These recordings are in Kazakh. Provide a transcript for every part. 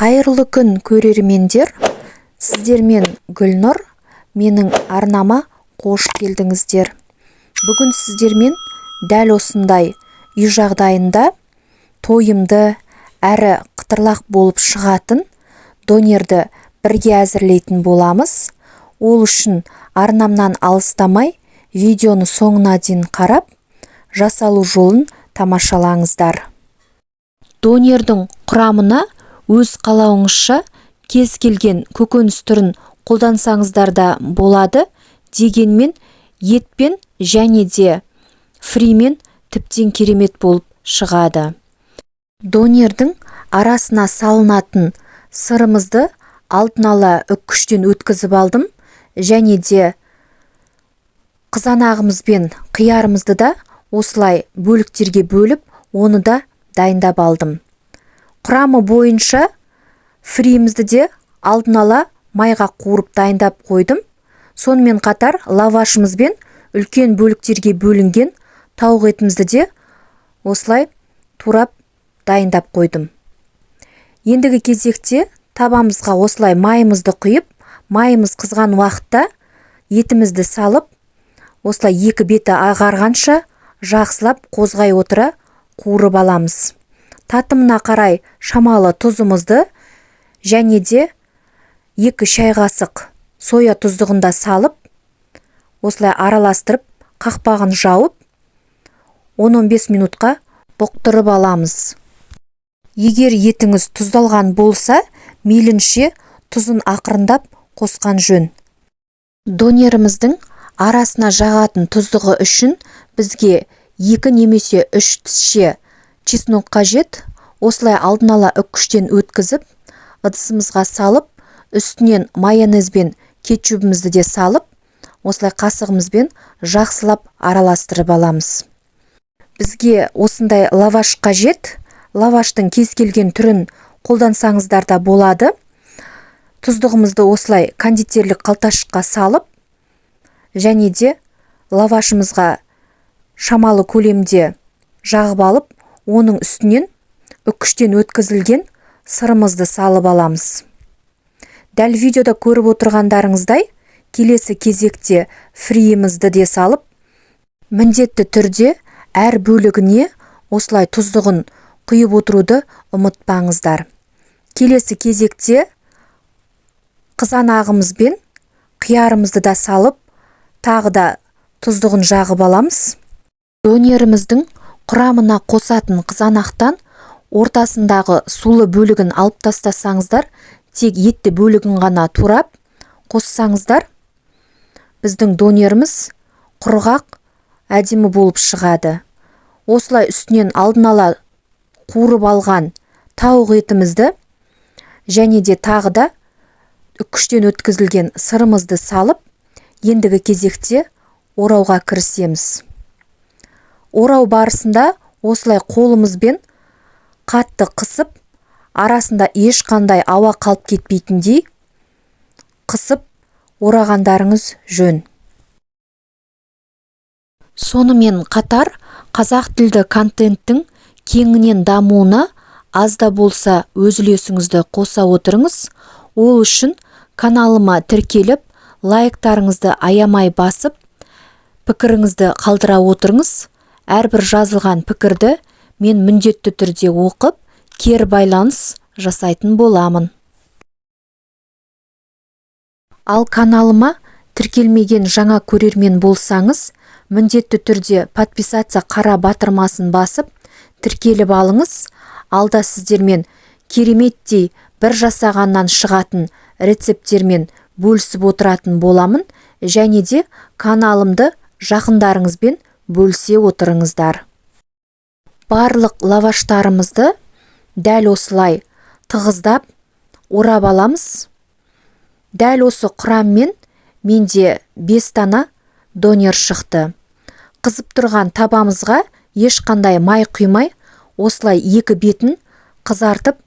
Қайырлы күн көрермендер, сіздермен Гүлнұр, менің арнама қош келдіңіздер. Бүгін сіздермен дәл осындай үй жағдайында тойымды әрі қытырлақ болып шығатын донерді бірге әзірлейтін боламыз. Ол үшін арнамнан алыстамай видеоны соңына дейін қарап, жасалу жолын тамашалаңыздар. Донердің құрамына өз қалауыңызша кез келген көкөніс түрін қолдансаңыздар да болады, дегенмен етпен және де фримен тіптен керемет болып шығады. Донердің арасына салынатын сырымызды алдын ала үккіштен өткізіп алдым, және де қызанағымыз бен қиярымызды да осылай бөліктерге бөліп, оны да дайындап алдым. Құрамы бойынша фриімізді де алдын ала майға қуырып дайындап қойдым. Сонымен қатар лавашымыз бен үлкен бөліктерге бөлінген тауық етімізді де осылай турап дайындап қойдым. Ендігі кезекте табамызға осылай майымызды құйып, майымыз қызған уақытта етімізді салып, осылай екі беті ағарғанша жақсылап қозғай отыра қуырып аламыз. Татымына қарай шамалы тұзымызды және де 2 шай қасық соя тұздығында салып, осылай араластырып, қақпағын жауып, 10-15 минутқа бұқтырып аламыз. Егер етіңіз тұздалған болса, мейлінше тұзын ақырындап қосқан жөн. Донеріміздің арасына жағатын тұздығы үшін бізге 2 немесе 3 тісше чеснок қажет. Осылай алдын ала үккіштен өткізіп, ыдысымызға салып, үстінен майонез бен кетчубымызды де салып, осылай қасығымызбен жақсылап араластырып аламыз. Бізге осындай лаваш қажет. Лаваштың кез келген түрін қолдансаңыздар да болады. Тұздығымызды осылай кондитерлік қалташыққа салып, және де лавашымызға шамалы көлемде жағып алып, оның үстінен үккіштен өткізілген сырымызды салып аламыз. Дәл видеода көріп отырғандарыңыздай, келесі кезекте фриімізді де салып, міндетті түрде әр бөлігіне осылай тұздығын құйып отыруды ұмытпаңыздар. Келесі кезекте қызанағымыз бен қиярымызды да салып, тағы да тұздығын жағып аламыз. Донеріміздің құрамына қосатын қызанақтан ортасындағы сулы бөлігін алып тастасаңыздар, тек етті бөлігін ғана турап қоссаңыздар, біздің донеріміз құрғақ, әдемі болып шығады. Осылай үстінен алдын ала қуырып алған тауық етімізді және де тағы да үккіштен өткізілген сырымызды салып, ендігі кезекте орауға кірісеміз. Орау барысында осылай қолымызбен қатты қысып, арасында ешқандай ауа қалып кетпейтіндей қысып орағандарыңыз жөн. Сонымен қатар қазақ тілді контенттің кеңінен дамуына аз да болса өз үлесіңізді қоса отырыңыз. Ол үшін каналыма тіркеліп, лайктарыңызды аямай басып, пікіріңізді қалдыра отырыңыз. Әрбір жазылған пікірді мен міндетті түрде оқып, кері байланыс жасайтын боламын. Ал каналыма тіркелмеген жаңа көрермен болсаңыз, міндетті түрде подписаться қара батырмасын басып, тіркеліп алыңыз. Алда сіздермен кереметтей бір жасағаннан шығатын рецепттермен бөлісіп отыратын боламын, және де каналымды жақындарыңызбен бөлісе отырыңыздар. Барлық лаваштарымызды дәл осылай тығыздап орап аламыз. Дәл осы құраммен менде 5 дана донер шықты. Қызып тұрған табамызға ешқандай май құймай, осылай 2 бетін қызартып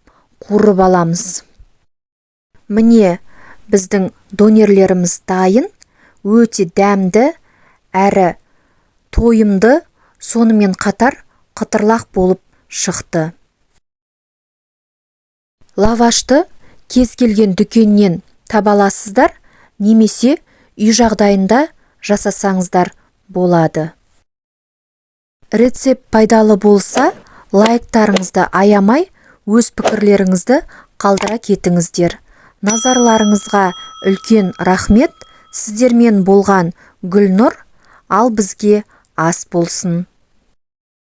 қуырып аламыз. Міне біздің донерлеріміз дайын, өте дәмді әрі тойымды, сонымен қатар қытырлақ болып шықты. Лавашты кез келген дүкеннен таба аласыздар, немесе үй жағдайында жасасаңыздар болады. Рецепт пайдалы болса, лайктарыңызды аямай, өз пікірлеріңізді қалдыра кетіңіздер. Назарларыңызға үлкен рахмет. Сіздермен болған Гүлнұр, ал бізге ас болсын.